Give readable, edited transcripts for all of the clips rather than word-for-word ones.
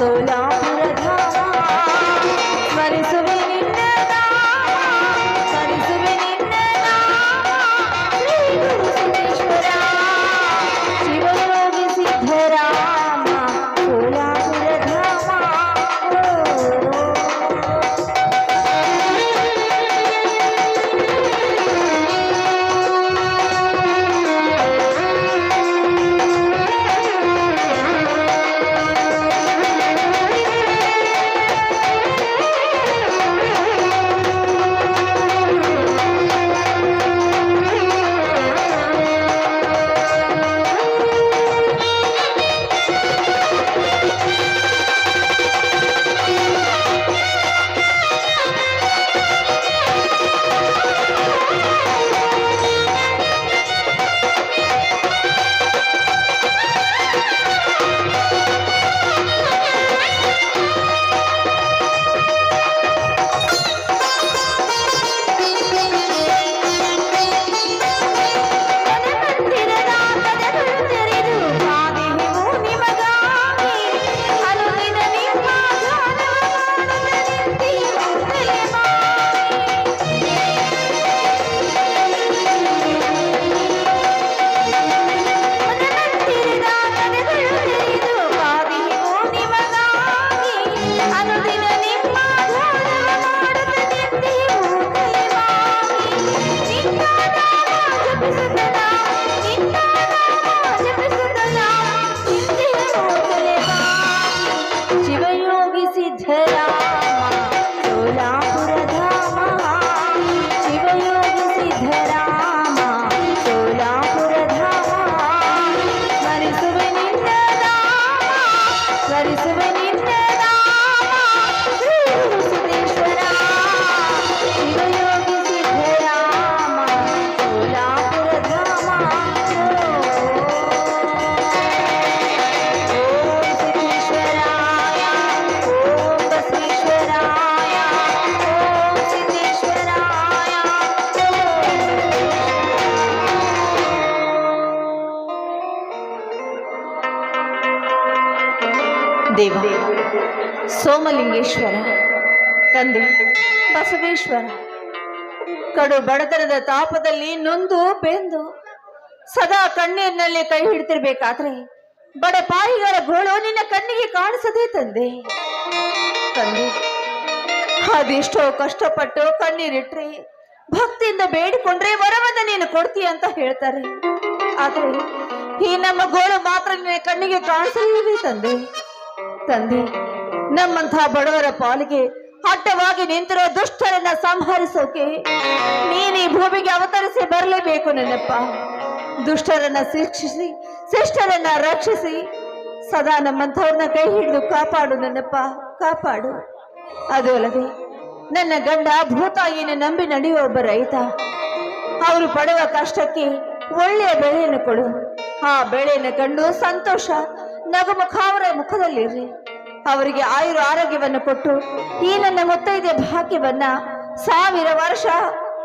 ಸೋಲಾಪುರ ಧಾಮ ಸ್ಮರಿಸುವೆ ನಿನ್ನ ನಾಮ ಸ್ಮರಿಸುವೆ ನಿನ್ನ ನಾಮ ಶ್ರೀ ಗುರು ಸಿದ್ದೇಶ್ವರ ಶಿವಯೋಗಿ ಸಿದ್ಧರಾಮ ಸೋಲಾಪುರ ಧಾಮ ಶಿವಯೋಗಿ ಸಿದ್ಧರಾಮ ಸೋಲಾಪುರ ಧಾಮ ಶಿವಯೋಗಿ ಸಿದ್ಧರಾಮ ಸೋಲಾಪುರ ಧಾಮ ಸ್ಮರಿಸುವೆ ನಿನ್ನ ನಾಮ ಸ್ಮರಿಸುವೆ ನಿನ್ನ ನಾಮ ಶ್ರೀ ಗುರು ಸಿದ್ದೇಶ್ವರ ಶಿವಯೋಗಿ ಸಿದ್ಧರಾಮ ಸೋಲಾಪುರ ಧಾಮ ದೇವ ಸೋಮಲಿಂಗೇಶ್ವರ ತಂದೆ ಬಸವೇಶ್ವರ ಕಡು ಬಡತನದ ತಾಪದಲ್ಲಿ ನೊಂದು ಬೆಂದು ಸದಾ ಕಣ್ಣೀರಿನಲ್ಲಿ ಕೈ ಹಿಡ್ತಿರ್ಬೇಕಾದ್ರೆ ಬಡಪಾಯಿಗಳ ಗೋಳು ನಿನ್ನ ಕಣ್ಣಿಗೆ ಕಾಣಿಸದೆ ತಂದೆ ತಂದೆ ಅದೆಷ್ಟೋ ಕಷ್ಟಪಟ್ಟು ಕಣ್ಣೀರಿಟ್ರೆ ಭಕ್ತಿಯಿಂದ ಬೇಡಿಕೊಂಡ್ರೆ ವರವನ್ನ ನೀನು ಕೊಡ್ತೀಯ ಅಂತ ಹೇಳ್ತಾರೆ. ಆದ್ರೆ ಈ ನಮ್ಮ ಗೋಳು ಮಾತ್ರ ನಿನ್ನ ಕಣ್ಣಿಗೆ ಕಾಣಿಸಲಿಲ್ಲವೇ ತಂದೆ ತಂದೆ ನಮ್ಮಂತಹ ಬಡವರ ಪಾಲಿಗೆ ಅಡ್ಡವಾಗಿ ನಿಂತಿರೋ ದುಷ್ಟರನ್ನ ಸಂಹರಿಸೋಕೆ ನೀನೇ ಭೂಮಿಗೆ ಅವತರಿಸಿ ಬರಲೇಬೇಕು ನನ್ನಪ್ಪ. ದುಷ್ಟರನ್ನ ಶಿಕ್ಷಿಸಿ ಶಿಷ್ಟರನ್ನ ರಕ್ಷಿಸಿ ಸದಾ ನಮ್ಮಂಥವ್ರನ್ನ ಕೈ ಹಿಡಿದು ಕಾಪಾಡು ನನ್ನಪ್ಪ, ಕಾಪಾಡು. ಅದು ಅಲ್ಲದೆ ನನ್ನ ಗಂಡ ಭೂತಾಯಿನ ನಂಬಿ ನಡೆಯುವ ಒಬ್ಬ ರೈತ, ಅವರು ಪಡುವ ಕಷ್ಟಕ್ಕೆ ಒಳ್ಳೆಯ ಬೆಳೆಯನ್ನು ಕೊಡು. ಆ ಬೆಳೆಯನ್ನು ಕಂಡು ಸಂತೋಷ ನಗುಮುಖ ಅವರ ಮುಖದಲ್ಲಿರ್ಲಿ. ಅವರಿಗೆ ಆಯುರ ಆರೋಗ್ಯವನ್ನು ಕೊಟ್ಟು ಈ ನನ್ನ ಮುತ್ತೈದೆ ಭಾಗ್ಯವನ್ನ 1000 ವರ್ಷ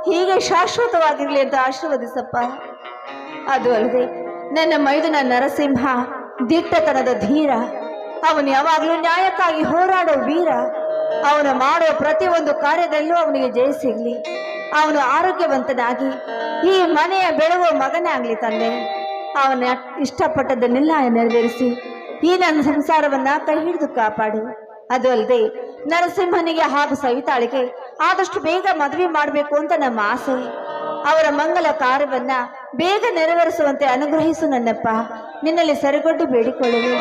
ಹೀಗೆ ಶಾಶ್ವತವಾಗಿರ್ಲಿ ಅಂತ ಆಶೀರ್ವದಿಸಪ್ಪ. ಅದು ಅಲ್ಲದೆ ನನ್ನ ಮೈದುನ ನರಸಿಂಹ ದಿಟ್ಟತನದ ಧೀರ, ಅವನು ಯಾವಾಗಲೂ ನ್ಯಾಯಕ್ಕಾಗಿ ಹೋರಾಡೋ ವೀರ. ಅವನು ಮಾಡೋ ಪ್ರತಿಯೊಂದು ಕಾರ್ಯದಲ್ಲೂ ಅವನಿಗೆ ಜಯ ಸಿಗ್ಲಿ. ಅವನು ಆರೋಗ್ಯವಂತನಾಗಿ ಈ ಮನೆಯ ಬೆಳಗುವ ಮಗನಾಗ್ಲಿ ತಂದೆ. ಅವನ ಇಷ್ಟಪಟ್ಟದನ್ನೆಲ್ಲ ನೆರವೇರಿಸಿ ಈ ನನ್ನ ಸಂಸಾರವನ್ನ ಕೈ ಹಿಡಿದು ಕಾಪಾಡು. ಅದು ಅಲ್ಲದೆ ನರಸಿಂಹನಿಗೆ ಹಾಗೂ ಸವಿತಾಳಿಗೆ ಆದಷ್ಟು ಬೇಗ ಮದುವೆ ಮಾಡಬೇಕು ಅಂತ ನಮ್ಮ ಆಸೆ. ಅವರ ಮಂಗಲ ಕಾರ್ಯವನ್ನ ಬೇಗ ನೆರವೇರಿಸುವಂತೆ ಅನುಗ್ರಹಿಸು ನನ್ನಪ್ಪ. ನಿನ್ನಲ್ಲಿ ಸರಿಗೊಡ್ಡು ಬೇಡಿಕೊಳ್ಳುವೆ.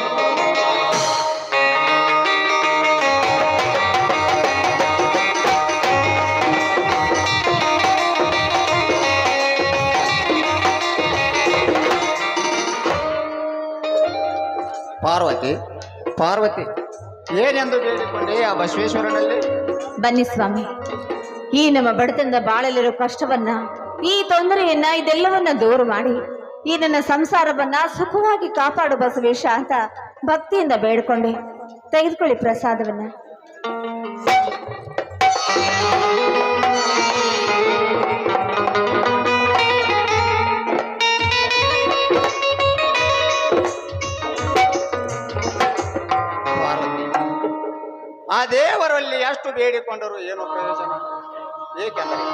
ಪಾರ್ವತಿ ಪಾರ್ವತಿ ಏನೆಂದು ಬೇಡಿಕೊಂಡೆ ಆ ಬಸವೇಶ್ವರನಲ್ಲಿ? ಬನ್ನಿ ಸ್ವಾಮಿ, ಈ ನಮ್ಮ ಬಡತನದ ಬಾಳಲಿರೋ ಕಷ್ಟವನ್ನ, ಈ ತೊಂದರೆಯನ್ನ, ಇದೆಲ್ಲವನ್ನ ದೂರ ಮಾಡಿ ಈ ನನ್ನ ಸಂಸಾರವನ್ನ ಸುಖವಾಗಿ ಕಾಪಾಡು ಬಸವೇಶ ಅಂತ ಭಕ್ತಿಯಿಂದ ಬೇಡ್ಕೊಂಡೆ. ತೆಗೆದುಕೊಳ್ಳಿ ಪ್ರಸಾದವನ್ನ. ಆ ದೇವರಲ್ಲಿ ಎಷ್ಟು ಬೇಡಿಕೊಂಡರೂ ಏನು ಪ್ರಯೋಜನ. ಏಕೆಂದರೆ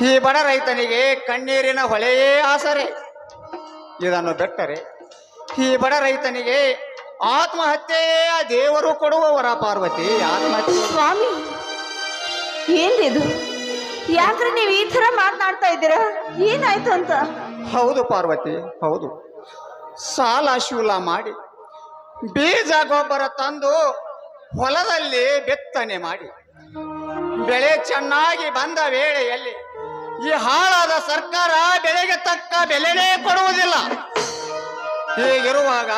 ಈ ಬಡ ರೈತನಿಗೆ ಕಣ್ಣೀರಿನ ಹೊಳೆಯೇ ಆಸರೆ. ಇದನ್ನು ಬಿಟ್ಟರೆ ಈ ಬಡ ರೈತನಿಗೆ ಆತ್ಮಹತ್ಯೆಯೇ ಆ ದೇವರು ಕೊಡುವ ವರ. ಪಾರ್ವತಿ, ಆತ್ಮಹತ್ಯೆ. ಸ್ವಾಮಿ, ಏನಿದು? ಯಾಕ್ರೆ ನೀವು ಈ ತರ ಮಾತನಾಡ್ತಾ ಇದ್ದೀರಾ? ಏನಾಯ್ತು ಅಂತ? ಹೌದು ಪಾರ್ವತಿ, ಹೌದು. ಸಾಲ ಶೂಲ ಮಾಡಿ ಬೀಜ ಗೊಬ್ಬರ ತಂದು ಹೊಲದಲ್ಲಿ ಬಿತ್ತನೆ ಮಾಡಿ ಬೆಳೆ ಚೆನ್ನಾಗಿ ಬಂದ ವೇಳೆಯಲ್ಲಿ ಈ ಹಾಳಾದ ಸರ್ಕಾರ ಬೆಳೆಗೆ ತಕ್ಕ ಬೆಲೆನೇ ಕೊಡುವುದಿಲ್ಲ. ಹೀಗಿರುವಾಗ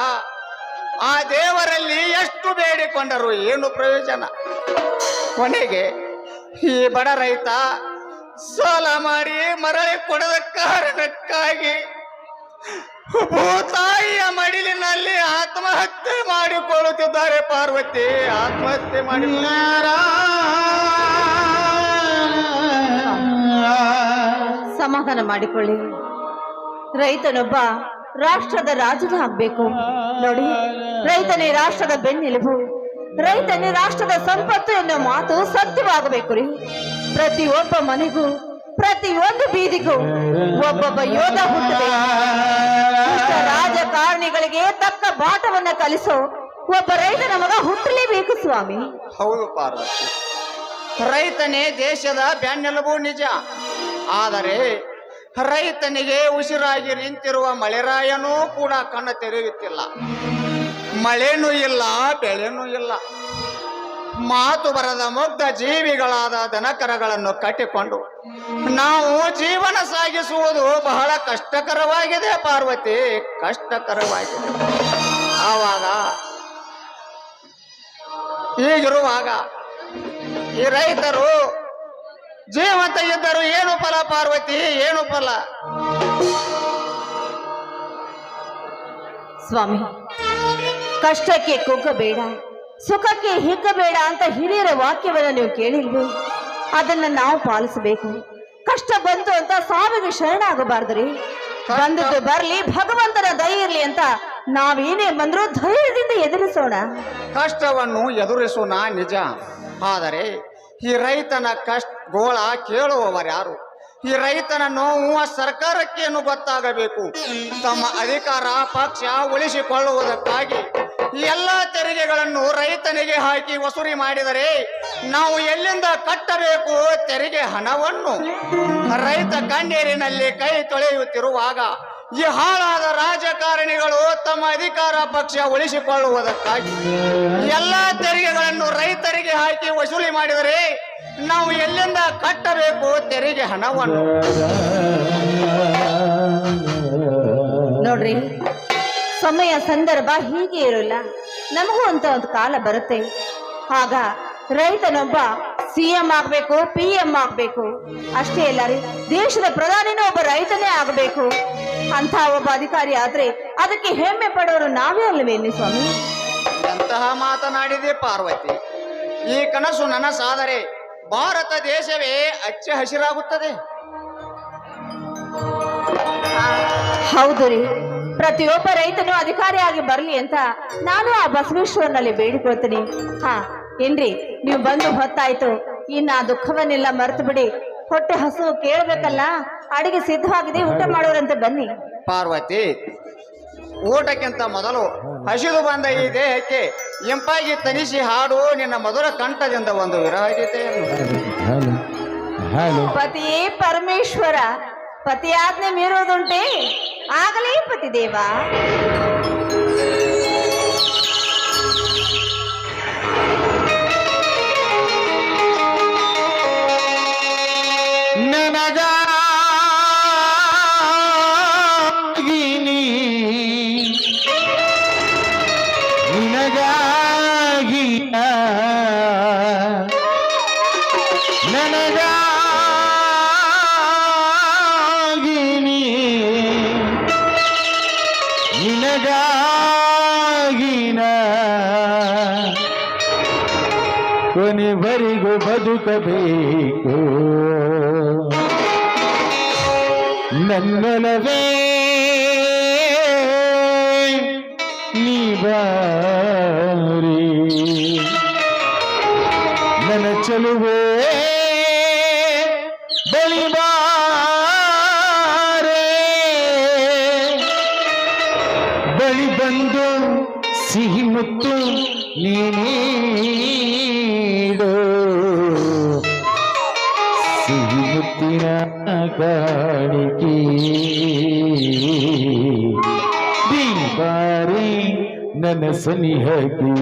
ಆ ದೇವರಲ್ಲಿ ಎಷ್ಟು ಬೇಡಿಕೊಂಡರೂ ಏನು ಪ್ರಯೋಜನ. ಕೊನೆಗೆ ಈ ಬಡ ರೈತ ಸಾಲ ಮಾಡಿ ಮರಳಿ ಕೊಡದ ಕಾರಣಕ್ಕಾಗಿ ಭೂತಾಯಿಯ ಮಡಿಲಿನಲ್ಲಿ ಆತ್ಮಹತ್ಯೆ ಮಾಡಿಕೊಳ್ಳುತ್ತಿದ್ದಾರೆ. ಪಾರ್ವತಿ, ಆತ್ಮಹತ್ಯೆ ಮಾಡಿ. ಸಮಾಧಾನ ಮಾಡಿಕೊಳ್ಳಿ. ರೈತನೊಬ್ಬ ರಾಷ್ಟ್ರದ ರಾಜನಾಗಬೇಕು. ನೋಡಿ, ರೈತನೇ ರಾಷ್ಟ್ರದ ಬೆನ್ನೆಲುಬು, ರೈತನೇ ರಾಷ್ಟ್ರದ ಸಂಪತ್ತು ಎನ್ನುವ ಮಾತು ಸತ್ಯವಾಗಬೇಕು ರೀ. ಪ್ರತಿಯೊಬ್ಬ ಮನೆಗೂ, ಪ್ರತಿಯೊಂದು ಬೀದಿಗೂ ಒಬ್ಬೊಬ್ಬ ಯೋಧ ಹುಟ್ಟಬೇಕು. ರಾಜಕಾರಣಿಗಳಿಗೆ ತಕ್ಕ ಬಾಟವನ್ನ ಕಲಿಸೋ ಒಬ್ಬ ರೈತನ ಮಗ ಹುಟ್ಟಲೇಬೇಕು ಸ್ವಾಮಿ. ಹೌದು ಪಾರ್ವತಿ, ರೈತನೇ ದೇಶದ ಬೆನ್ನೆಲುಬು ನಿಜ. ಆದರೆ ರೈತನಿಗೆ ಉಸಿರಾಗಿ ನಿಂತಿರುವ ಮಳೆರಾಯನೂ ಕೂಡ ಕಣ್ಣು ತೆರೆಯುತ್ತಿಲ್ಲ. ಮಳೆನೂ ಇಲ್ಲ, ಬೆಳೆನೂ ಇಲ್ಲ. ಮಾತು ಬರದ ಮುಗ್ಧ ಜೀವಿಗಳಾದ ದನಕರಗಳನ್ನು ಕಟ್ಟಿಕೊಂಡು ನಾವು ಜೀವನ ಸಾಗಿಸುವುದು ಬಹಳ ಕಷ್ಟಕರವಾಗಿದೆ ಪಾರ್ವತಿ, ಕಷ್ಟಕರವಾಗಿದೆ. ಆವಾಗ ಹೀಗಿರುವಾಗ ಈ ರೈತರು ಜೀವಂತ ಇದ್ದರು ಏನು ಫಲ ಪಾರ್ವತಿ, ಏನು ಫಲ? ಸ್ವಾಮಿ, ಕಷ್ಟಕ್ಕೆ ಕುಗ್ಗಬೇಡ, ಸುಖಕ್ಕೆ ಹಿಗ್ಗಬೇಡ ಅಂತ ಹಿರಿಯರ ವಾಕ್ಯವನ್ನು ನೀವು ಕೇಳಿಲ್ವೇ? ಅದನ್ನ ನಾವು ಪಾಲಿಸಬೇಕು. ಕಷ್ಟ ಬಂತು ಅಂತ ಸಾವಿಗೆ ಶರಣಾಗಬಾರ್ದ್ರಿ. ಬಂದದ್ದು ಬರ್ಲಿ, ಭಗವಂತನ ದಯ ಇರ್ಲಿ ಅಂತ ನಾವೇನೇ ಬಂದ್ರೂ ಧೈರ್ಯದಿಂದ ಎದುರಿಸೋಣ. ಕಷ್ಟವನ್ನು ಎದುರಿಸೋಣ ನಿಜ. ಆದರೆ ಈ ರೈತನ ಗೋಳ ಕೇಳುವವರ್ಯಾರು? ಈ ರೈತನ ನೋವು ಸರ್ಕಾರಕ್ಕೇನು ಗೊತ್ತಾಗಬೇಕು? ತಮ್ಮ ಅಧಿಕಾರ ಪಕ್ಷ ಉಳಿಸಿಕೊಳ್ಳುವುದಕ್ಕಾಗಿ ಎಲ್ಲ ತೆರಿಗೆಗಳನ್ನು ರೈತನಿಗೆ ಹಾಕಿ ವಸೂಲಿ ಮಾಡಿದರೆ ನಾವು ಎಲ್ಲಿಂದ ಕಟ್ಟಬೇಕು ತೆರಿಗೆ ಹಣವನ್ನು? ರೈತ ಕಣ್ಣೀರಿನಲ್ಲಿ ಕೈ ತೊಳೆಯುತ್ತಿರುವಾಗ ಈ ಹಾಳಾದ ರಾಜಕಾರಣಿಗಳು ತಮ್ಮ ಅಧಿಕಾರ ಪಕ್ಷ ಉಳಿಸಿಕೊಳ್ಳುವುದಕ್ಕಾಗಿ ಎಲ್ಲ ತೆರಿಗೆಗಳನ್ನು ರೈತರಿಗೆ ಹಾಕಿ ವಸೂಲಿ ಮಾಡಿದರೆ ನಾವು ಎಲ್ಲಿಂದ ಕಟ್ಟಬೇಕು ತೆರಿಗೆ ಹಣವನ್ನು? ನೋಡ್ರಿ, ಸಮಯ ಸಂದರ್ಭ ಹೀಗೆ ಇರೋಲ್ಲ. ನಮಗೂ ಅಂತ ಒಂದು ಕಾಲ ಬರುತ್ತೆ. ಆಗ ರೈತನೊಬ್ಬ CM ಆಗ್ಬೇಕು, PM ಆಗ್ಬೇಕು. ಅಷ್ಟೇ ಅಲ್ಲ ರೀ, ದೇಶದ ಪ್ರಧಾನಿನೂ ಒಬ್ಬ ರೈತನೇ ಆಗಬೇಕು. ಅಂತ ಒಬ್ಬ ಅಧಿಕಾರಿ ಆದ್ರೆ ಅದಕ್ಕೆ ಹೆಮ್ಮೆ ಪಡೋರು ನಾವೇ ಅಲ್ವೇನಿ ಸ್ವಾಮಿ? ಎಂತಹ ಮಾತನಾಡಿದೆ ಪಾರ್ವತಿ. ಈ ಕನಸು ನನಸಾದರೆ ಭಾರತ ದೇಶವೇ ಹಚ್ಚ ಹಸಿರಾಗುತ್ತದೆ. ಹೌದು ರೀ, ಪ್ರತಿಯೊಬ್ಬ ರೈತನು ಅಧಿಕಾರಿಯಾಗಿ ಬರ್ಲಿ ಅಂತ ನಾನು ಆ ಬಸವೇಶ್ವರನಲ್ಲಿ ಬೇಡಿಕೊಳ್ತೀನಿ. ಏನ್ರಿ, ನೀವು ಬಂದು ಹೊತ್ತಾಯ್ತು. ಇನ್ನು ಆ ದುಃಖವನ್ನೆಲ್ಲ ಮರೆತು ಬಿಡಿ. ಹೊಟ್ಟೆ ಹಸು ಕೇಳಬೇಕಲ್ಲ, ಅಡಿಗೆ ಸಿದ್ಧವಾಗಿದೆ, ಊಟ ಮಾಡೋರಂತೆ ಬನ್ನಿ. ಪಾರ್ವತಿ, ಊಟಕ್ಕಿಂತ ಮೊದಲು ಹಸಿದು ಬಂದ ಈ ದೇಹಕ್ಕೆ ಇಂಪಾಗಿ ತನಿಸಿ ಹಾಡು ನಿನ್ನ ಮಧುರ ಕಂಠದಿಂದ ಒಂದು ವಿರಹ ಗೀತೆಯನ್ನು. ಪತಿಯೇ ಪರಮೇಶ್ವರ, ಪತಿಯಾಜ್ಞೆ ಮೀರುವುದುಂಟೆ? ಆಗಲೇ ಪತಿದೇವ. ಕೊನೆವರೆಗೂ ಬದುಕಬೇಕು ನನ್ನೊಲವೇ ನೀ ಬಾರಿ. ಚೆಲುವೆ ಬಳಿಬಾರೆ ಬಳಿ ಬಂದು ಸಿಹಿ ಮುತ್ತು ನೀಡು ಸಿಹಿ ಮುತ್ತಿನ ಕಾಣಿಕೆ ಬಾರಿ ನನ್ನ ಸನಿಹಕ್ಕೆ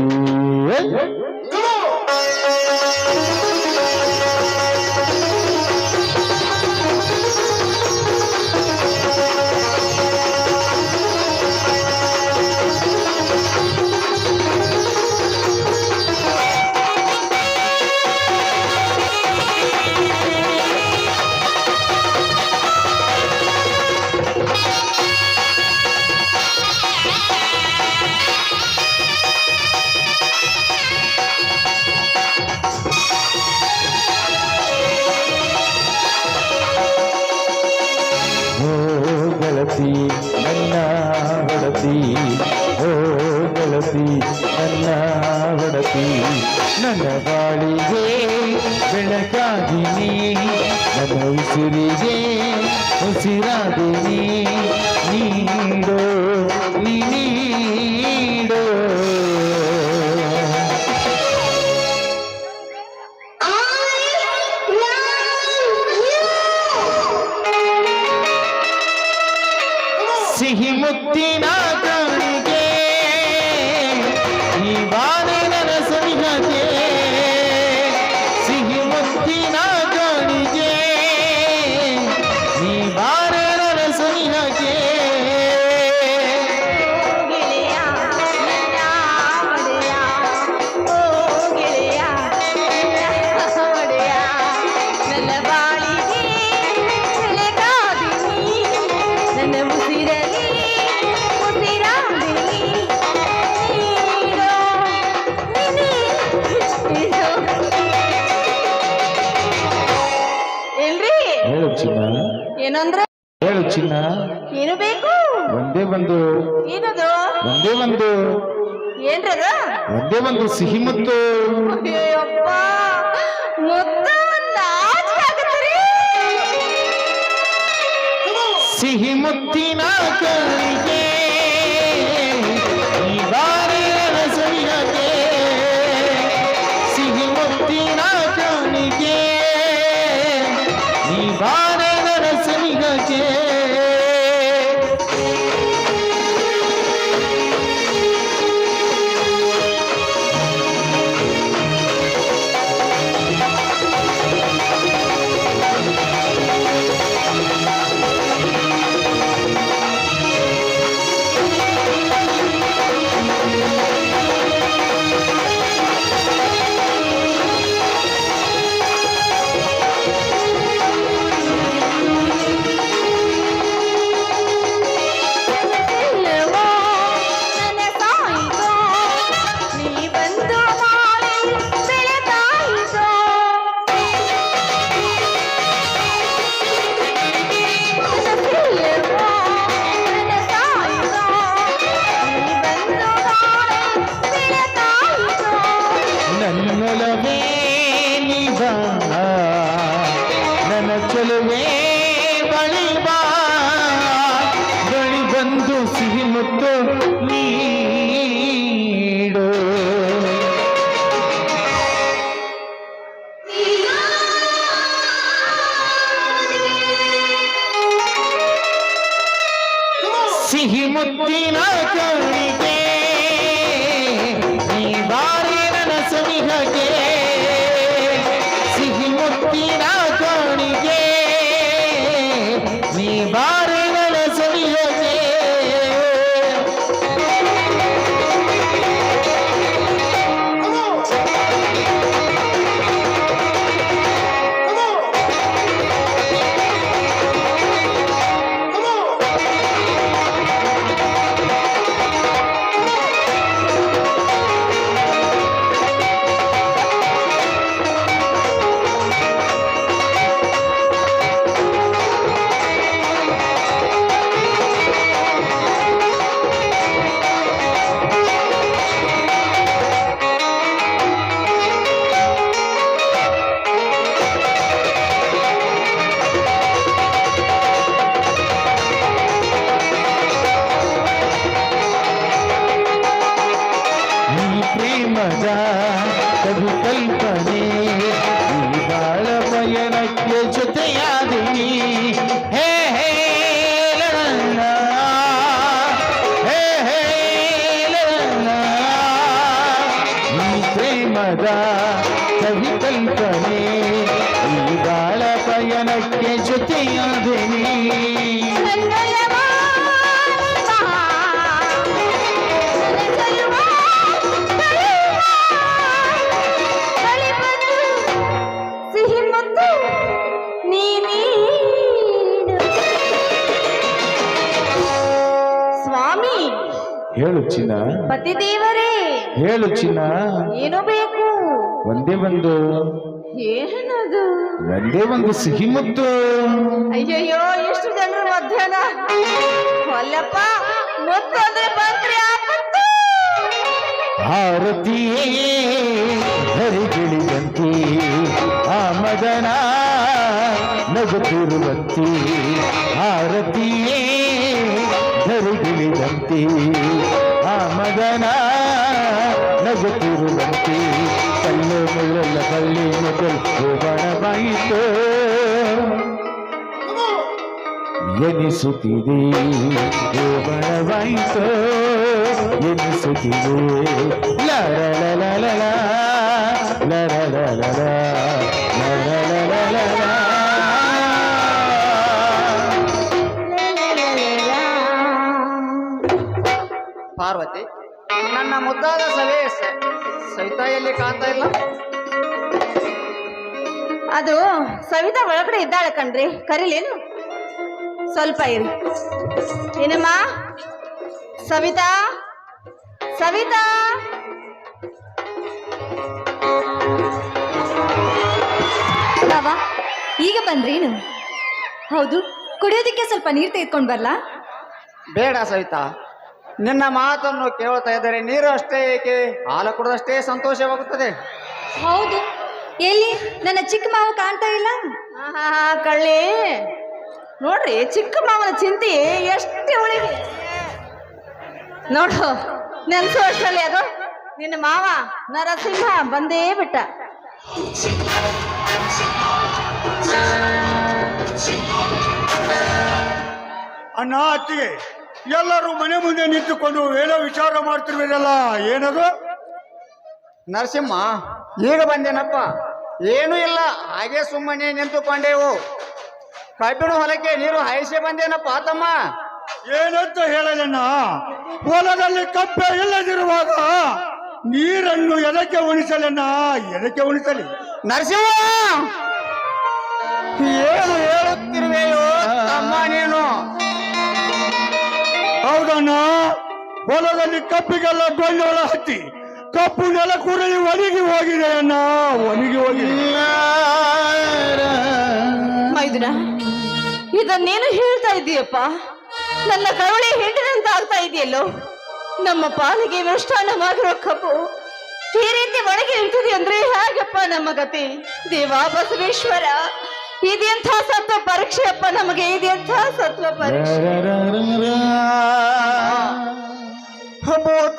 ಗೆಳತಿ ನನ್ನ ಹೊಡತಿ ಓ ಗೆಳತಿ ನನ್ನ ಹೊಡತಿ ನನ್ನ ಬಾಳಿಗೆ ಬೆಳಕಾಗಿನಿ ನನ್ನ ಉಸಿರಿಗೆ ಉಸಿರಾದಿನಿ ನೀಡೋ ನೀಡೋ ಸಿಹಿ ಮುತ್ತಿನ ಕಾಣಿಗೆ ಈ ಬಾರಿ ನನ್ನ ಸನಿಹಕ್ಕೆ ಸಿಹಿ ಮುತ್ತಿನ ಕಾಣಿಗೆ ಈ ಬಾರಿ ನನ್ನ ಸನಿಹಕ್ಕೆ ಗೆಳೆಯ ನಿನ್ನ ಒಡೆಯ ಓ ಗೆಳೆಯ ನಿನ್ನ ಒಡೆಯ ನನ್ನ ಬಾಳಿಗೆ ಬೆಳಕಾದಿನಿ ನನ್ನ ಉಸಿರಲಿ ಉಸಿರಾದಿನಿ ನೀಡೋ ನೀಡೋ ಏನ್ರಿ ಹೇಳು ಚಿನ್ನ ಏನಂದ್ರೆ ಹೇಳು ಚಿನ್ನ ಏನು ಬೇಕು ಒಂದೇ ಒಂದು ಏನದು ಒಂದೇ ಒಂದು ಏನ್ರದ ಒಂದೇ ಒಂದು ಸಿಹಿ ಮುತ್ತು ಅಯ್ಯಪ್ಪ ಮುತ್ತ ನಾಚಿಕೆ ಆಗತ್ರಿ ಸಿಹಿ ಮುತ್ತಿನ ಕಣ್ಣಿಗೆ ಈ ಬಾರಿ ನನ್ನ ಸನಿಹಕ್ಕೆ ಸಿಹಿ ಮುತ್ತಿನ ಕಣ್ಣಿಗೆ ಈ ಬಾರಿ ನನ್ನ ಸನಿಹಕ್ಕೆ ಎಲ್ಲವೋ ನನ್ನ ತಾಯಿಗೋ ನೀ ಬಂದು ಮಾಡಿ ಬೆಳೆದಾಯಿತೋ ಎಲ್ಲವೋ ನನ್ನ ತಾಯಿಗೋ ನೀ ಬಂದು ಮಾಡಿ ಬೆಳೆದಾಯಿತೋ ನನ್ನೊಲವೇ ನಿಬಾ ನನ್ನ ಚೆಲುವೆ ಬಳಿ ಬಾ ಬಳಿ ಬಂದು ಸಿಹಿ ಮುತ್ತು ನೀಡು ಸಿಹಿ ಮುತ್ತಿನ ಕಣ್ಣಿಗೆ ಈ ಬಾರಿ ನನ್ನ ಸನಿಹಕ್ಕೆ ಸಿಹಿ ಮುತ್ತಿನ ಕಣ್ಣಿಗೆ ಈ ಬಾರಿ ನನ್ನ ಸನಿಹಕ್ಕೆ ಪ್ರೇಮದ ಕವಿ ಕಲ್ಪನೆ ಈ ಬಾಳ ಪಯಣಕ್ಕೆ ಜೊತೆಯಾದೆನಿ ಸಿಹಿ ಮುತ್ತು ನೀನೀಡು. ಸ್ವಾಮಿ ಹೇಳು ಚಿನ್ನ, ಪತಿದೇವರೇ, ಹೇಳು ಚಿನ್ನ. ಏನು ಬೇಕು? ಒಂದೇ ಒಂದು ಏನದು? ಒಂದೇ ಒಂದು ಸಿಹಿ ಮುತ್ತು. ಅಯ್ಯಯ್ಯೋ, ಎಷ್ಟು ಜನರು ಮಧ್ಯಾಹ್ನ ಅಲ್ಲಪ್ಪ. ಮುತ್ತು ಅಂದ್ರೆ ಬಂದ್ರಿ ಆಪತ್ತು. ಆರತಿಯೇ ಹರಿಗಿಳಿದಂತೆ ಆ ಮದನ ನಗುತ್ತಿರುವಂತೆ ಆರತಿಯೇ ಹರಿಗಿಳಿದಂತೆ ಆ ಮದನ ನಗುತ್ತಿರುವಂತೆ ಕಲ್ಲು ಮುಳ್ಳೆಲ್ಲ ಕಳ್ಳಿ ಮೊದಲು ಹೋಗಣವಾಯಿತು ಎನಿಸುತ್ತಿದೆ ಹೋಗಣವಾಯಿತು ಎನಿಸುತ್ತಿದೆ ಲರಳಲಲಲ ಲರಳಲಲ ಲರಳಲಲ. ಪಾರ್ವತಿ, ನನ್ನ ಮುದ್ದಾದ ಸಭೆ ಸವಿತಾ ಎಲ್ಲಿ ಕಾಣ್ತಾ ಇಲ್ಲ? ಅದು ಸವಿತಾ ಒಳಗಡೆ ಇದ್ದಾಳೆ ಕಣ್ರಿ, ಕರೀಲೇನು? ಸ್ವಲ್ಪ ಇರಿ. ಏನಮ್ಮ? ಸವಿತಾ, ಸವಿತಾ. ಬಾಬಾ, ಈಗ ಬಂದ್ರೇನು? ಹೌದು, ಕುಡಿಯೋದಕ್ಕೆ ಸ್ವಲ್ಪ ನೀರು ತೆಗೆದುಕೊಂಡು ಬರ್ಲಾ? ಬೇಡ ಸವಿತಾ, ನಿನ್ನ ಮಾತನ್ನು ಕೇಳ್ತಾ ಇದ್ದರೆ ನೀರು ಅಷ್ಟೇ ಏಕೆ, ಹಾಲು ಕುಡಿದಷ್ಟೇ ಸಂತೋಷವಾಗುತ್ತದೆ. ಹೌದು, ಎಲ್ಲಿ ನನ್ನ ಚಿಕ್ಕ ಮಾವ ಕಾಣ್ತಾ ಇಲ್ಲ? ಆಹಾ, ಕಳ್ಳಿ ನೋಡ್ರಿ, ಚಿಕ್ಕ ಮಾವನ ಚಿಂತೆ ಎಷ್ಟು ಉಳಿಗೆ ನೋಡು. ನೆನ್ಸು ಅಷ್ಟರಲ್ಲಿ ಅದು ನಿನ್ನ ಮಾವ ನರಸಿಂಹ ಬಂದೇ ಬಿಟ್ಟ. ಅಣ್ಣ ಅತ್ತಿಗೆ ಎಲ್ಲರೂ ಮನೆ ಮುಂದೆ ನಿಂತುಕೊಂಡು ಏನೋ ವಿಚಾರ ಮಾಡ್ತಿರ್ಬೇಕಲ್ಲ, ಏನದು? ನರಸಿಂಹ, ಈಗ ಬಂದೇನಪ್ಪ. ಏನೂ ಇಲ್ಲ, ಹಾಗೆ ಸುಮ್ಮನೆ ನಿಂತುಕೊಂಡೆವು. ಕಬ್ಬಿಣ ಹೊಲಕ್ಕೆ ನೀರು ಹಾಯಿಸಿ ಬಂದೇನಪ್ಪ ತಮ್ಮ. ಏನಂತ ಹೇಳಲಣ್ಣ, ಹೊಲದಲ್ಲಿ ಕಪ್ಪೆ ಇಲ್ಲದಿರುವಾಗ ನೀರನ್ನು ಎದಕ್ಕೆ ಉಣಿಸಲಣ್ಣ, ಎದಕ್ಕೆ ಉಣಿಸಲಿ? ನರಸಿಂಹ, ಏನು ಹೇಳುತ್ತಿರುವೆಯೋ ತಮ್ಮ ನೀನು? ಹೌದಣ್ಣ, ಹೊಲದಲ್ಲಿ ಕಪ್ಪಿಗೆಲ್ಲ ಗೊಂಡೋಳ ಹತ್ತಿ ಕಪ್ಪು ನೆಲ ಕೂರಲಿ ಒಣಗಿ ಹೋಗಿದೆ ಅಣ್ಣ, ಒಣಗಿ ಹೋಗಿದೆ. ಮೈದುನ, ಇದನ್ನೇನು ಹೇಳ್ತಾ ಇದ್ದೀಯಪ್ಪ? ನನ್ನ ಕರುಳಿ ಹಿಂಡಿದಂತ ಆಗ್ತಾ ಇದೆಯಲ್ಲೋ. ನಮ್ಮ ಪಾಲಿಗೆ ಅನುಷ್ಠಾನವಾಗಿರೋ ಕಬ್ಬು ಈ ರೀತಿ ಒಣಗಿ ನಿಂತಿದೆ ಅಂದ್ರೆ ಹೇಗಪ್ಪ ನಮ್ಮ ಗತಿ? ದೇವ ಬಸವೇಶ್ವರ, ಇದೆಂಥ ಸತ್ವ ಪರೀಕ್ಷೆ ಅಪ್ಪ ನಮಗೆ, ಇದೆಂಥ ಸತ್ವ ಪರೀಕ್ಷೆ.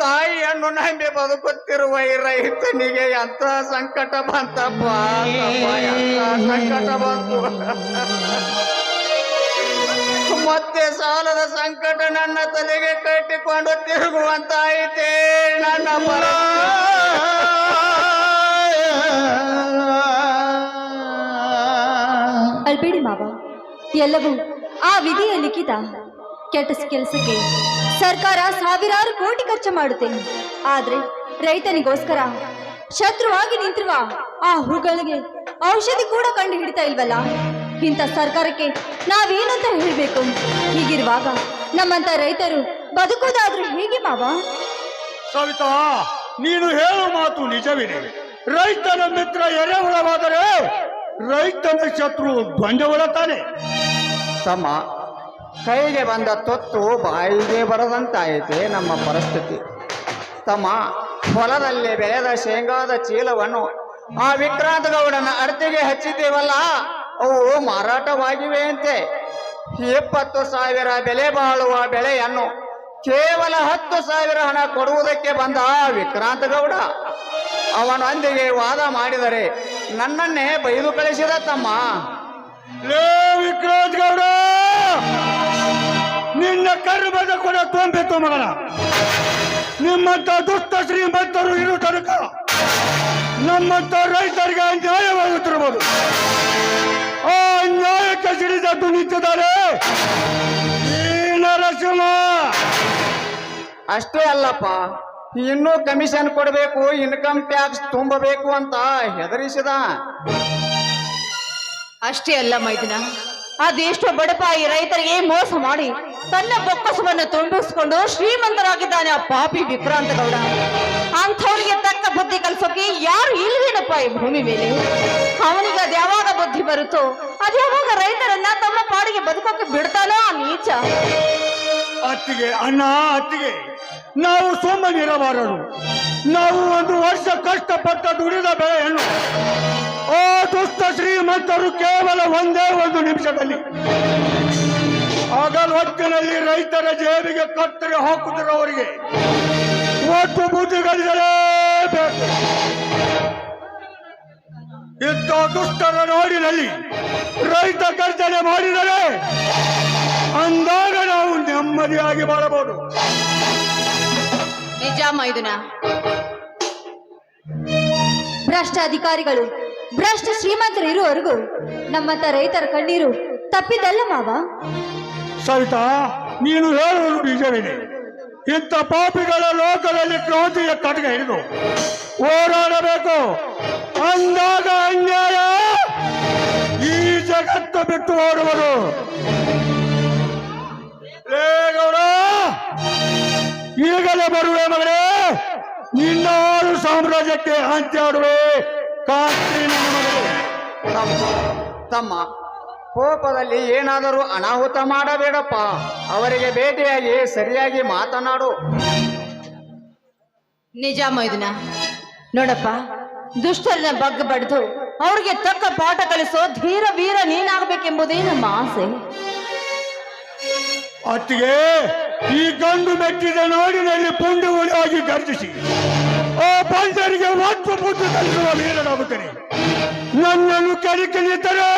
ತಾಯಿಯನ್ನು ನಂಬಿ ಬದುಕುತ್ತಿರುವ ಈ ರೈತನಿಗೆ ಎಂತ ಸಂಕಟ ಬಂತಪ್ಪ, ಎಂತ ಸಂಕಟ ಬಂತು. ಮತ್ತೆ ಸಾಲದ ಸಂಕಟ ನನ್ನ ತಲೆಗೆ ಕಟ್ಟಿಕೊಂಡು ತಿರುಗುವಂತಾಯಿತೆ ನನ್ನ ಪರ. ಅಳ್ಬೇಡಿ ಮಾವ, ಎಲ್ಲವೂ ಆ ವಿಧಿಯ ಲಿಖಿತ. ಕೆಟ್ಟ ಕೆಲಸಕ್ಕೆ ಸರ್ಕಾರ ಸಾವಿರಾರು ಕೋಟಿ ಖರ್ಚು ಮಾಡುತ್ತೆ, ಆದ್ರೆ ರೈತನಿಗೋಸ್ಕರ ಶತ್ರುವಾಗಿ ನಿಂತಿರುವ ಆ ಹೂಗಳಿಗೆ ಔಷಧಿ ಕೂಡ ಕಂಡು ಹಿಡಿತಾ ಇಲ್ವಲ್ಲ. ಇಂಥ ಸರ್ಕಾರಕ್ಕೆ ನಾವೇನಂತ ಹೇಳ್ಬೇಕು? ಹೀಗಿರುವಾಗ ನಮ್ಮಂತ ರೈತರು ಬದುಕೋದಾದ್ರೂ ಹೇಗೆ ಮಾವ? ಸವಿತಾ, ನೀನು ಹೇಳೋ ಮಾತು ನಿಜವಿದೆ. ರೈತನ ಮಿತ್ರ ಎರೆಹುಳವಾದರೆ ರೈತನ ಶತ್ರು ಬಂಡವಾಳ ತಾನೆ. ತಮ್ಮ, ಕೈಗೆ ಬಂದ ತೊತ್ತು ಬಾಯಿಗೆ ಬರದಂತಾಯಿತೆ ನಮ್ಮ ಪರಿಸ್ಥಿತಿ. ತಮ್ಮ, ಹೊಲದಲ್ಲಿ ಬೆಳೆದ ಶೇಂಗಾದ ಚೀಲವನ್ನು ಆ ವಿಕ್ರಾಂತ ಗೌಡನ ಅರ್ತಿಗೆ ಹಚ್ಚಿದ್ದೇವಲ್ಲ, ಅವು ಮಾರಾಟವಾಗಿವೆ ಅಂತೆ. 20,000 ಬೆಲೆ ಬಾಳುವ ಬೆಳೆಯನ್ನು ಕೇವಲ 10,000 ಹಣ ಕೊಡುವುದಕ್ಕೆ ಬಂದ ವಿಕ್ರಾಂತ ಗೌಡ ಅವನೊಂದಿಗೆ ವಾದ ಮಾಡಿದರೆ ನನ್ನನ್ನೇ ಬೈದು ಕಳಿಸಿದ ತಮ್ಮ. ಲೇ ವಿಕ್ರಾಂತ್ ಗೌಡ, ನಿನ್ನ ಕರ್ಮದ ಕೂಡ ತೊಂಬೆತ್ತು ಮಗನ. ನಿಮ್ಮಂತ ದುಷ್ಟ ಶ್ರೀಮಂತರು ಇರು ತನಕ ನಮ್ಮಂತ ರೈತರಿಗೆ ನ್ಯಾಯವಾಗುತ್ತಿರಬಹುದು. ಆ ನ್ಯಾಯಕ್ಕೆ ಸಿಡಿದದ್ದು ನಿಂತಿದ್ದಾರೆ ಈ ನರಸಿಂಹ. ಅಷ್ಟೇ ಅಲ್ಲಪ್ಪ, ಇನ್ನೂ ಕಮಿಷನ್ ಕೊಡಬೇಕು, ಇನ್ಕಮ್ ಟ್ಯಾಕ್ಸ್ ತುಂಬಬೇಕು ಅಂತ ಹೆದರಿಸಿದ. ಅಷ್ಟೇ ಅಲ್ಲ ಮೈದುನ, ಅದೆಷ್ಟೋ ಬಡಪಾಯಿ ರೈತರಿಗೆ ಮೋಸ ಮಾಡಿ ತನ್ನ ಬೊಕ್ಕಸವನ್ನು ತುಂಬಿಸಿಕೊಂಡು ಶ್ರೀಮಂತರಾಗಿದ್ದಾನೆ ಆ ಪಾಪಿ ವಿಕ್ರಾಂತ ಗೌಡ. ಅಂಥವನಿಗೆ ತಕ್ಕ ಬುದ್ಧಿ ಕಲಿಸೋಕೆ ಯಾರು ಇಲ್ವೇನಪ್ಪ ಈ ಭೂಮಿ ಮೇಲೆ. ಅವನಿಗೆ ಅದ್ಯಾವಾಗ ಬುದ್ಧಿ ಬರುತ್ತೋ ಅದ್ಯಾವಾಗ ರೈತರನ್ನ ತಮ್ಮ ಪಾಡಿಗೆ ಬದುಕೋಕೆ ಬಿಡ್ತಾನೋ ಆ ನೀಚ. ಅತ್ತಿಗೆ, ಅಣ್ಣ ಅತ್ತಿಗೆ, ನಾವು ಸುಮ್ಮನಿರಬಾರದು. ನಾವು ಒಂದು ವರ್ಷ ಕಷ್ಟಪಟ್ಟ ದುಡಿದ ಬೆಳೆಯನ್ನು ಆ ದುಷ್ಟ ಶ್ರೀಮಂತರು ಕೇವಲ ಒಂದೇ ಒಂದು ನಿಮಿಷದಲ್ಲಿ ಹಗಲೊತ್ತಿನಲ್ಲಿ ರೈತರ ಜೇಬಿಗೆ ಕತ್ತರಿ ಹಾಕುತ್ತಿರುವವರಿಗೆ ಒಟ್ಟು ಬುದ್ಧಿ ಕಲಿಸಲೇಬೇಕು. ಇಂಥ ದುಷ್ಟರ ನಾಡಿನಲ್ಲಿ ರೈತ ಗರ್ಜನೆ ಮಾಡಿದರೆ ಅಂದಾಗ ನಾವು ನೆಮ್ಮದಿಯಾಗಿ ಬಾಳಬಹುದು. ನಿಜ ಮೈದುನ. ಭ್ರಷ್ಟ ಅಧಿಕಾರಿಗಳು, ಭ್ರಷ್ಟ ಶ್ರೀಮಂತರು ಇರುವವರೆಗೂ ನಮ್ಮಂತ ರೈತರ ಕಣ್ಣೀರು ತಪ್ಪಿದಲ್ಲ ಮಾವ. ಸವಿತಾ, ನೀನು ಹೇಳುವುದು ನಿಜವೇನೆ. ಇಂಥ ಪಾಪಿಗಳ ಲೋಕದಲ್ಲಿ ಕ್ರಾಂತಿಯ ಕಟಕ ಹಿಡಿದು ಹೋರಾಡಬೇಕು. ಅಂದಾಗ ಅನ್ಯಾಯ ಈ ಜಗತ್ತು ಬಿಟ್ಟು ಓಡುವುದು. ಲೇ ಗೌಡ, ಈಗಲೇ ಬರುವೆ ಮಗಳೇ, ನಿನ್ನ ಸಾಮ್ರಾಜ್ಯಕ್ಕೆ ಅಂತ್ಯಾಡುವೆ. ಕಾಂತಿ ನನ್ನ ಮಗಳೇ. ತಮ್ಮ ಕೋಪದಲ್ಲಿ ಏನಾದರೂ ಅನಾಹುತ ಮಾಡಬೇಡಪ್ಪ. ಅವರಿಗೆ ಭೇಟಿಯಾಗಿ ಸರಿಯಾಗಿ ಮಾತನಾಡು. ನಿಜ ಮೈದುನ. ನೋಡಪ್ಪ, ದುಷ್ಟರನ್ನ ಬಗ್ಗ ಬಡ್ದು ಅವ್ರಿಗೆ ತಕ್ಕ ಪಾಠ ಕಲಿಸೋ ಧೀರ ವೀರ ನೀನಾಗಬೇಕೆಂಬುದೇ ನಮ್ಮ ಆಸೆ. ಅತ್ತಿಗೆ, ಈ ಗಂಡು ಮೆಟ್ಟಿದ ನಾಡಿನಲ್ಲಿ ಪುಂಡುಗಳಾಗಿ ಗರ್ಜಿಸಿ ಆ ಪಂಚರಿಗೆ ಮತ್ತು ಬುದ್ಧಿ ಕಲಿಸುವ ವೀರನಾಗುತ್ತೇನೆ. ನನ್ನನ್ನು ಕೆಳಗಿಳಿದರೆ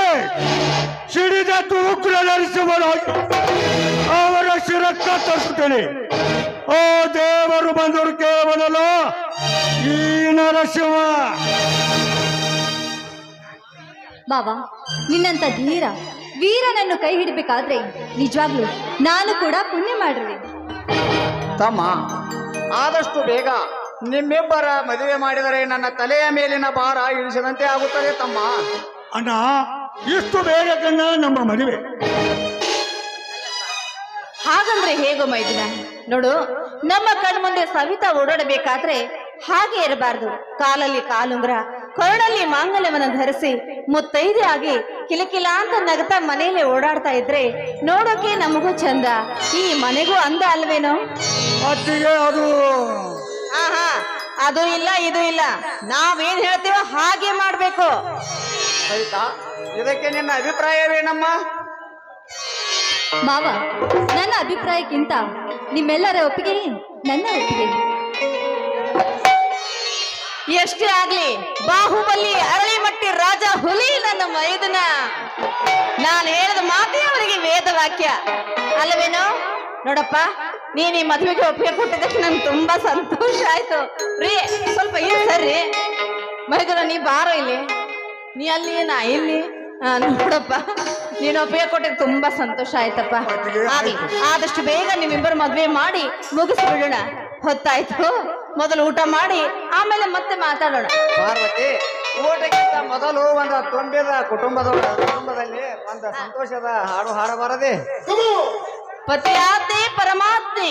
ಸಿಡಿದ ತುರುಕುಳ ನರಸಿಂಹರಾಗಿ ಅವರ ಶಿರ ಕತ್ತರಿಸುತ್ತೇನೆ. ಓ ದೇವರು ಬಂದರು ಕೇವಲ ಈ ನರಸಿಂಹ. ಮಾವ, ನಿನ್ನಂತ ಧೀರ ವೀರನನ್ನು ಕೈ ಹಿಡಿಬೇಕಾದ್ರೆ ನಿಜವಾಗ್ಲೂ ನಾನು ಕೂಡ ಪುಣ್ಯ ಮಾಡಿರುವೆ. ತಮ್ಮ, ಆದಷ್ಟು ಬೇಗ ನಿಮ್ಮಿಬ್ಬರ ಮದುವೆ ಮಾಡಿದರೆ ನನ್ನ ತಲೆಯ ಮೇಲಿನ ಭಾರ ಇಳಿಸಿದಂತೆ ಆಗುತ್ತದೆ ತಮ್ಮ. ಅಣ್ಣ, ಇಷ್ಟು ಬೇಗ ಕಣ್ಣ ನಮ್ಮ ಮದುವೆ. ಹಾಗಂದ್ರೆ ಹೇಗೋ ಮೈದುನ. ನೋಡು, ನಮ್ಮ ಕಣ್ಮುಂದೆ ಸವಿತಾ ಓಡಾಡಬೇಕಾದ್ರೆ ಹಾಗೆ ಇರಬಾರ್ದು. ಕಾಲಲ್ಲಿ ಕಾಲುಂಗ್ರ, ಕೊರಳಲ್ಲಿ ಮಾಂಗಲ್ಯವನ್ನು ಧರಿಸಿ ಮುತ್ತೈದೆ ಆಗಿ ಕಿಲಕಿಲ ಅಂತ ನಗತಾ ಮನೆಯಲ್ಲಿ ಓಡಾಡ್ತಾ ಇದ್ರೆ ನೋಡೋಕೆ ನಮಗೂ ಚಂದ, ಈ ಮನೆಗೂ ಅಂದ ಅಲ್ವೇನೋ. ಅತ್ತಿಗೆ, ಅದು ಆಹಾ, ಅದು ಇಲ್ಲ ಇದು ಇಲ್ಲ, ನಾವೇನ್ ಹೇಳ್ತೀವೋ ಹಾಗೆ ಮಾಡ್ಬೇಕು. ಸವಿತಾ, ಇದಕ್ಕೆ ನಿನ್ನ ಅಭಿಪ್ರಾಯವೇನಮ್ಮ? ಮಾವ, ನನ್ನ ಅಭಿಪ್ರಾಯಕ್ಕಿಂತ ನಿಮ್ಮೆಲ್ಲರ ಒಪ್ಪಿಗೆ ನನ್ನ ಒಪ್ಪಿಗೆ. ಎಷ್ಟೇ ಆಗ್ಲಿ ಬಾಹುಬಲಿ ಅರಳಿಮಟ್ಟಿ ರಾಜ ಹುಲಿ ನನ್ನ ಮೈದುನ. ನಾನು ಹೇಳಿದ ಮಾತೇ ಅವರಿಗೆ ವೇದ ವಾಕ್ಯ ಅಲ್ಲವೇನೋ. ನೋಡಪ್ಪ, ನೀನ್ ಈ ಮದುವೆಗೆ ಒಪ್ಪಿಗೆ ಕೊಟ್ಟಿದ್ದಕ್ಕೆ ನನ್ಗೆ ತುಂಬಾ ಸಂತೋಷ ಆಯ್ತು. ರೀ, ಸ್ವಲ್ಪ ಇಲ್ಲಿ ಸರಿ. ಮೈದುನ, ನೀ ಬಾರೋ ಇಲ್ಲಿ. ನೀ ಅಲ್ಲಿ, ನಾ ಇಲ್ಲಿ. ನೋಡಪ್ಪ, ನೀನು ಒಪ್ಪಿಗೆ ಕೊಟ್ಟಿದ್ದು ತುಂಬಾ ಸಂತೋಷ ಆಯ್ತಪ್ಪ. ಆಗ್ಲಿ, ಆದಷ್ಟು ಬೇಗ ನಿಮ್ಮಿಬ್ಬರು ಮದ್ವೆ ಮಾಡಿ ಮುಗಿಸಿ ಬಿಡೋಣ. ಹೊತ್ತಾಯ್ತು, ಮೊದಲು ಊಟ ಮಾಡಿ ಆಮೇಲೆ ಮತ್ತೆ ಮಾತಾಡೋಣ. ಪಾರ್ವತಿ, ಊಟಕ್ಕಿಂತ ಮೊದಲು ಒಂದು ತುಂಬಿದ ಕುಟುಂಬದಲ್ಲಿ ಒಂದು ಸಂತೋಷದ ಹಾಡು ಹಾಡಬಾರದೆ? ಪತಿಯಾತೆ ಪರಮಾತ್ಮೆ.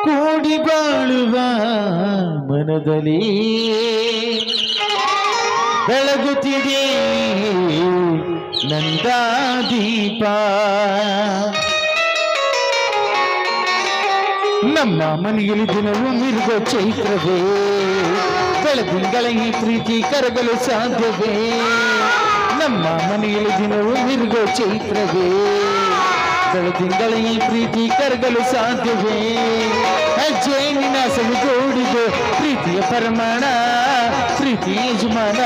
ಕೂಡಿ ಬಾಳುವ ಮನದಲ್ಲಿ ಬೆಳಗುತ್ತಿದೆ ನಂದಾದೀಪ. ನಮ್ಮ ಮನೆಯಲ್ಲಿ ದಿನವೂ ಮಿರುಗೋ ಚೈತ್ರವೇ, ಬೆಳದಿಂಗಳ ಈ ಪ್ರೀತಿ ಕರಗಲು ಸಾಧ್ಯವೇ? ನಮ್ಮ ಮನೆಯಲ್ಲಿ ದಿನವೂ ಮಿರುಗೋ ಚೈತ್ರವೇ, ಬೆಳದಿಂಗಳ ಈ ಪ್ರೀತಿ ಕರಗಲು ಸಾಧ್ಯವೇ? ಹೆಜ್ಜೆ ನಿನ್ನ ಸವಿಗೂಡಿದು ಪ್ರೀತಿಯ ಪರಮಾಣ, ಪ್ರೀತಿ ಯಜಮಾನ.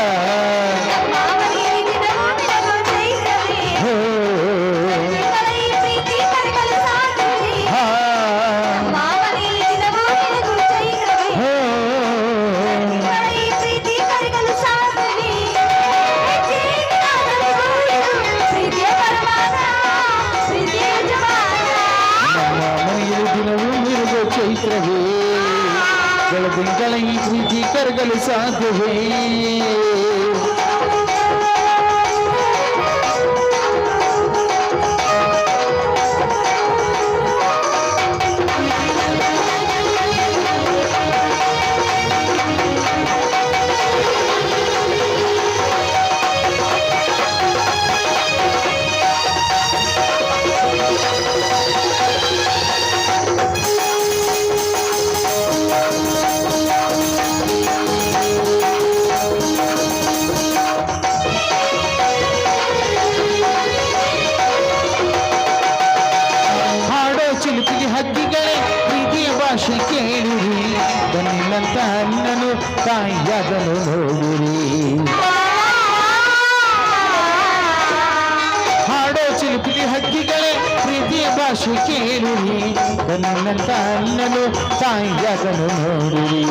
ಬೆಳದಿಂಗಳ ಈ ಪ್ರೀತಿ ಕರಗಲು ಸಾಧ್ಯವೇ ಚಿಲುಪಿಗೆ ಹಕ್ಕಿಗಳೇ ಪ್ರೀತಿಯ ಭಾಷೆ ಕೇಳಿರಿ ಬನ್ನಿನಂತ ಅಣ್ಣನು ತಾಯಿಯಾದನು ನೋಡಿರಿ ಹಾಡೋ ಚಿಲುಪಿಗೆ ಹಕ್ಕಿಗಳೇ ಪ್ರೀತಿಯ ಭಾಷೆ ಕೇಳಿರಿ ಬನ್ನಿನಂತ ಅಣ್ಣನು ತಾಯಿಯಾದನು ನೋಡಿರಿ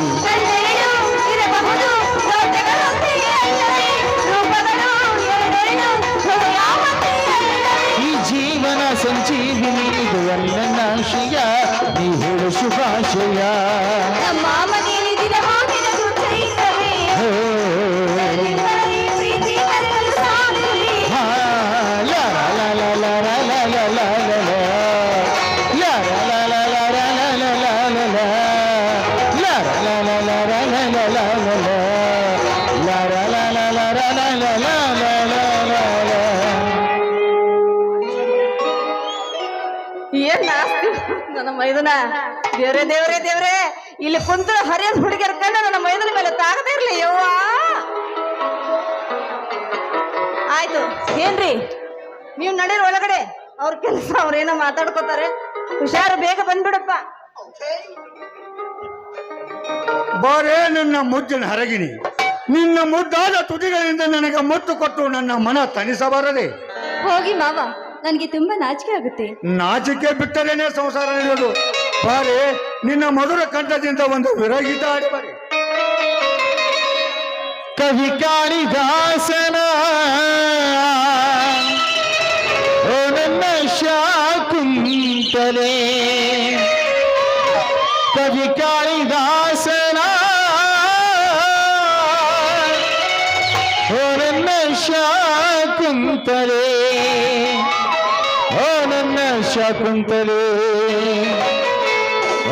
ಈ ಜೀವನ ಸಂಜೀವಿನಿ ಇದು ಅಣ್ಣನಾಶಯ ನೀ ಹೇಳು ಶುಭಾಶಯ ನಮ್ಮ ಮನೆಯಲ್ಲಿ ದಿನ ಹೋಗಿನದು ಚೈತ್ರವೇ ಬೆಳದಿಂಗಳಲ್ಲಿ ಪ್ರೀತಿ ಕರಗಲು ಸಾಧ್ಯವೇ ಹಾ, ಲಾ ಲಾ ಲಾ ಲಾ ಲಾ ಲಾ ಲಾ ಲಾ ಲಾ ಲಾ. ಲಾ ಲಾ ಲಾ ಲಾ ಲಾ ಲಾ ಲಾ ಲಾ ಲಾ ಲಾ. ಲಾ ಲಾ ಲಾ ಲಾ ಲಾ ಲಾ ಲಾ ಲಾ ಲಾ ಲಾ. ಲಾ ಲಾ ಲಾ ಲಾ ಲಾ ಲಾ ಲಾ ಲಾ ಲಾ ಲಾ ಲಾ ಲಾ ಲಾ. ಏನ್ ಆಸ್ತಿ ನನ್ನ ಮೈದನ ದೇವ್ರೇ ದೇವ್ರೇ ದೇವ್ರೇ ಇಲ್ಲಿ ಕುಂತ ಹರಿಯದ ಹುಡುಗಿಯರ್ ಕಂಡ ನನ್ನ ಮೈದನ ಮೇಲೆ ತಾಗದೇ ಇರ್ಲಿ ಯವ್ವ ಆಯ್ತು ಏನ್ರಿ ನೀವು ನಡೀರಿ ಒಳಗಡೆ ಅವ್ರ ಕೆಲಸ ಅವ್ರೇನೋ ಮಾತಾಡ್ಕೋತಾರೆ ಹುಷಾರು ಬೇಗ ಬಂದ್ಬಿಡಪ್ಪ ಬಾರೇ ನನ್ನ ಮುದ್ದಿನ ಹರಗಿನಿ ನಿನ್ನ ಮುದ್ದಾದ ತುದಿಗಳಿಂದ ನನಗೆ ಮುತ್ತು ಕೊಟ್ಟು ನನ್ನ ಮನ ತಣಿಸಬಾರದೆ ಹೋಗಿ ಮಾವ ನನಗೆ ತುಂಬಾ ನಾಚಿಕೆ ಆಗುತ್ತೆ ನಾಚಿಕೆ ಬಿಟ್ಟರೇನೆ ಸಂಸಾರ ನಡೆಯೋದು ಬಾರೆ ನಿನ್ನ ಮಧುರ ಕಂಠದಿಂದ ಒಂದು ವಿರಹಿತ ಹಾಡಿ ಬಾರಿ ಕವಿ ಕಾಳಿದಾಸನ ಓ ನನ್ನ ಶಾಕುಂತಲೆ ಕವಿ ಕಾಳಿದಾಸನ ಓ ನನ್ನ ಶಾಕುಂತಲೆ ಓ ನನ್ನ ಶಾಕುಂತಲೆ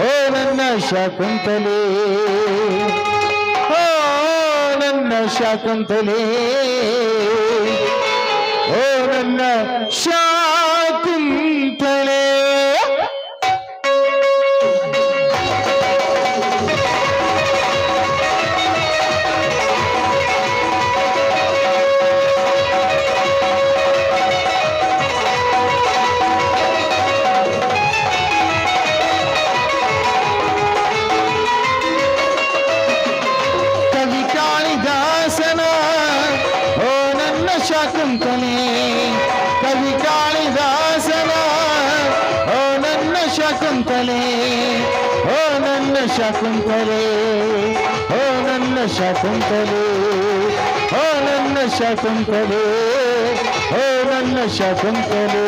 ಓ ನನ್ನ ಶಾಕುಂತಲೆ ಓ ನನ್ನ ಶಾಕುಂತಲೆ ಓ ನನ್ನ ಶಾಕುಂತಲೆ ಕವಿ ಕಾಳಿದಾಸನ ಓ ನನ್ನ ಶಾಕುಂತಲೆ ಕವಿ ಕಾಳಿದಾಸನ ಓ ನನ್ನ ಶಾಕುಂತಲೆ ಓ ನನ್ನ ಶಾಕುಂತಲೆ ಓ ನನ್ನ ಶಾಕುಂತಲೆ ಓ ನನ್ನ ಶಾಕುಂತಲೆ ಓ ನನ್ನ ಶಾಕುಂತಲೆ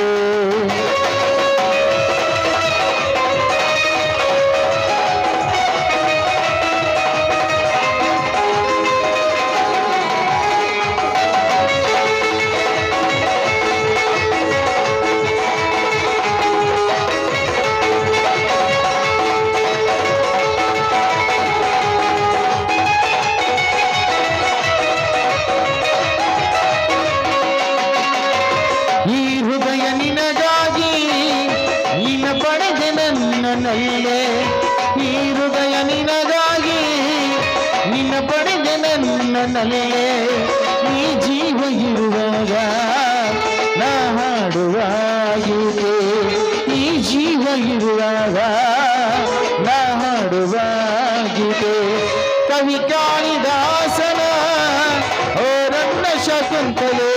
ಈ ಹೃದಯ ನಿನಗಾಗಿ ನಿನ್ನ ಪಡೆದೆ ನನ್ನಲ್ಲೇ ಈ ಹೃದಯ ನಿನಗಾಗಿ ನಿನ್ನ ಪಡೆದೆ ನನ್ನಲ್ಲೇ ಈ ಜೀವ ಇರುವಾಗ ನಾ ಹಾಡುವಾಗಿದೆ ಈ ಜೀವ ಇರುವಾಗ ನಾ ಹಾಡುವಾಗಿದೆ ಕವಿ ಕಾಳಿದಾಸನ ಓ ನನ್ನ ಶಾಕುಂತಲೆ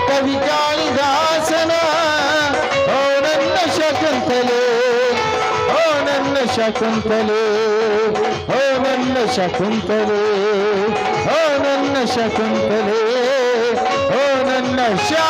ಕವಿ ಕಾಳಿದಾಸನ ಓ ನನ್ನ ಶಾಕುಂತಲೆ ಓ ನನ್ನ ಶಾಕುಂತಲೆ ಓ ನನ್ನ ಶಾಕುಂತಲೆ ಓ ನನ್ನ ಶಾಕುಂತಲೆ ಓ ನನ್ನ ಶಾ